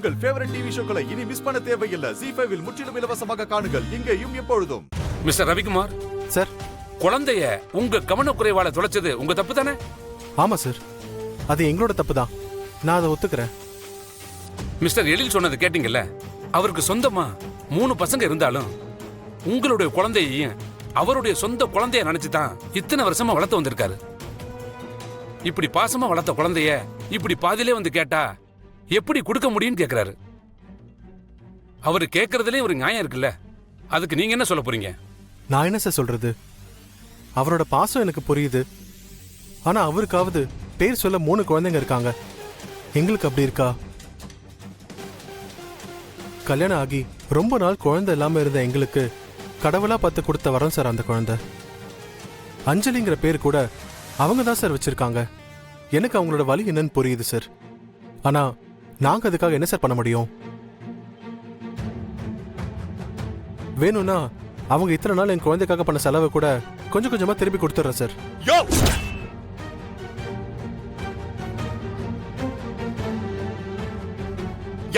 உங்கள் favourite TV ஷோக்களை இனி miss பண்ண தேவையில்லை. ZEE5 இல் முற்றிலும் இலவசமாக காணுங்கள். இங்கேயும் எப்பொழுதும். மிஸ்டர் ரவிக்குமார் சார், குழந்தைய உங்க கவனக்குறைவால தொலைச்சது உங்க தப்பு தானே? ஆமா சார், அது எங்களோட தப்பு தான். நான் அதை ஒத்துக்கிறேன். மிஸ்டர் எழில் சொன்னது கேட்டீங்கல்ல? அவருக்கு சொந்தமா 3 பசங்க இருந்தாலும் உங்களுடைய குழந்தையையும் அவருடைய சொந்த குழந்தைய நினைச்சுதான் இத்தனை வருஷமா வளர்த்து வந்திருக்காரு. இப்படி பாசமா வளர்த்த குழந்தைய இப்படி பாதியிலே வந்து கேட்டா எப்படி கொடுக்க முடியும்னு கேக்குறாரு. அவரு கேட்கறதுலயே ஒரு நியாயம் இருக்குல்ல, அதுக்கு நீங்க என்ன சொல்ல போறீங்க? நான் என்ன சார் சொல்றது? அவரோட பாசம் எனக்கு புரியுது. ஆனா அவருக்காவது பேர் சொல்ல 3 குழந்தைங்க இருக்காங்க. எங்களுக்கு அப்படி இருக்கா? கல்யாணம் ஆகி ரொம்ப நாள் குழந்தை இல்லாம இருந்த எங்களுக்கு கடவுளா பார்த்து கொடுத்த வரம் சார் அந்த குழந்தை. அஞ்சலிங்கிற பேர் கூட அவங்க தான் சார் வச்சிருக்காங்க. எனக்கு அவங்களோட வலி என்னன்னு புரியுது சார். ஆனா நாங்க அதுக்காக என்ன சார் பண்ண முடியும்? வேணும்னா அவங்க இத்தனை நாள் என் குழந்தைக்காக பண்ண செலவை கூட கொஞ்சம் கொஞ்சமா திருப்பி கொடுத்துட்றேன் சார்.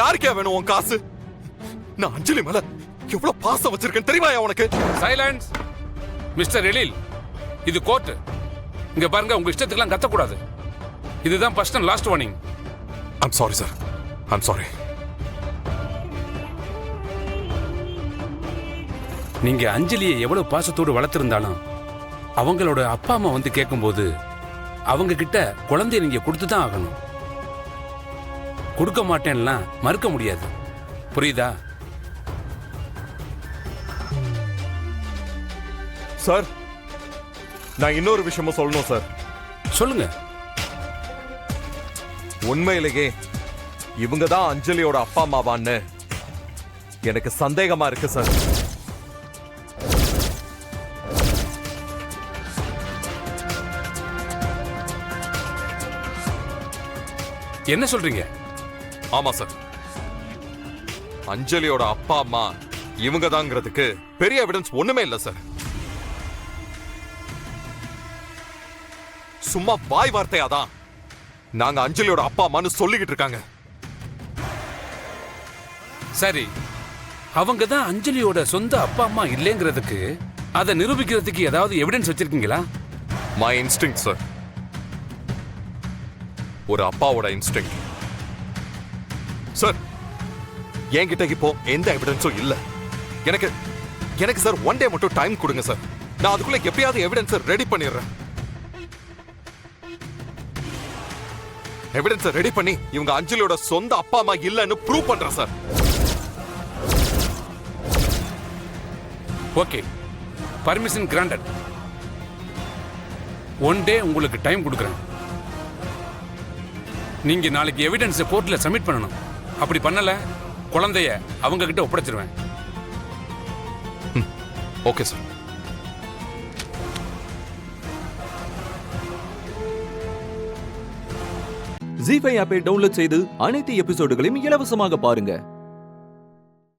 யாருக்கே வேணும் உன் காசு? நான் அஞ்சலி மேல எவ்வளவு பாசம் வச்சிருக்கேன் தெரியுமா உனக்கு? சைலன்ஸ். மிஸ்டர் எழில், இது கோர்ட். இங்க பாருங்க, உங்க இஷ்டத்துக்குலாம் கத்தக்கூடாது. இதுதான் first and last warning. I'm sorry sir, I'm sorry. நீங்க அஞ்சலியை எவ்வளவு பாசத்தோடு வளர்த்திருந்தாலும் அவங்களோட அப்பா அம்மா வந்து கேட்கும்போது அவங்க கிட்ட குழந்தைய நீங்க கொடுத்துதான் ஆகணும். கொடுக்க மாட்டேன்லாம் மறுக்க முடியாது. புரியுதா? சார், நான் இன்னொரு விஷயமும் சொல்லணும் சார். சொல்லுங்க. உண்மையிலேயே இவங்க தான் அஞ்சலியோட அப்பா அம்மாவான்னு எனக்கு சந்தேகமா இருக்கு சார். என்ன சொல்றீங்க? ஆமா சார், அஞ்சலியோட அப்பா அம்மா இவங்க தாங்கிறதுக்கு பெரிய எவிடன்ஸ் ஒண்ணுமே இல்ல சார். சும்மா வாய் வார்த்தையாதான் நாங்க அஞ்சலியோட அப்பா அம்மான்னு சொல்லிக்கிட்டு இருக்காங்க. சரி, அவங்க தான் அஞ்சலியோட சொந்த அப்பா அம்மா இல்லைங்கிறதுக்கு அதை நிரூபிக்கிறதுக்கு ஏதாவது எவிடன்ஸ் வச்சிருக்கீங்களா? மை இன்ஸ்டிங் சார், ஒரு அப்பாவோட இன்ஸ்டிங் சார். என்கிட்ட இப்போ எந்த எவிடன்ஸும் இல்ல. எனக்கு சார் 1 டே மட்டும் டைம் கொடுங்க சார். நான் அதுக்குள்ள எப்படியாவது எவிடன்ஸ் ரெடி பண்ணிடுறேன். எவிடன்ஸ் ரெடி பண்ணி இவங்க அஞ்சலியோட சொந்த அப்பா அம்மா இல்லன்னு ப்ரூவ் பண்றேன் சார். Okay, permission granted. 1 டே உங்களுக்கு டைம் கொடுக்குறேன். நீங்க நாளைக்கு எவிடன்ஸ் கோர்ட்ல சப்மிட் பண்ணணும். அப்படி பண்ணல குழந்தைய அவங்க கிட்ட ஒப்படைச்சிருவேன். Okay sir. ZEE5 ஆப்பை டவுன்லோட் செய்து அனைத்து எபிசோடுகளையும் இலவசமாக பாருங்க.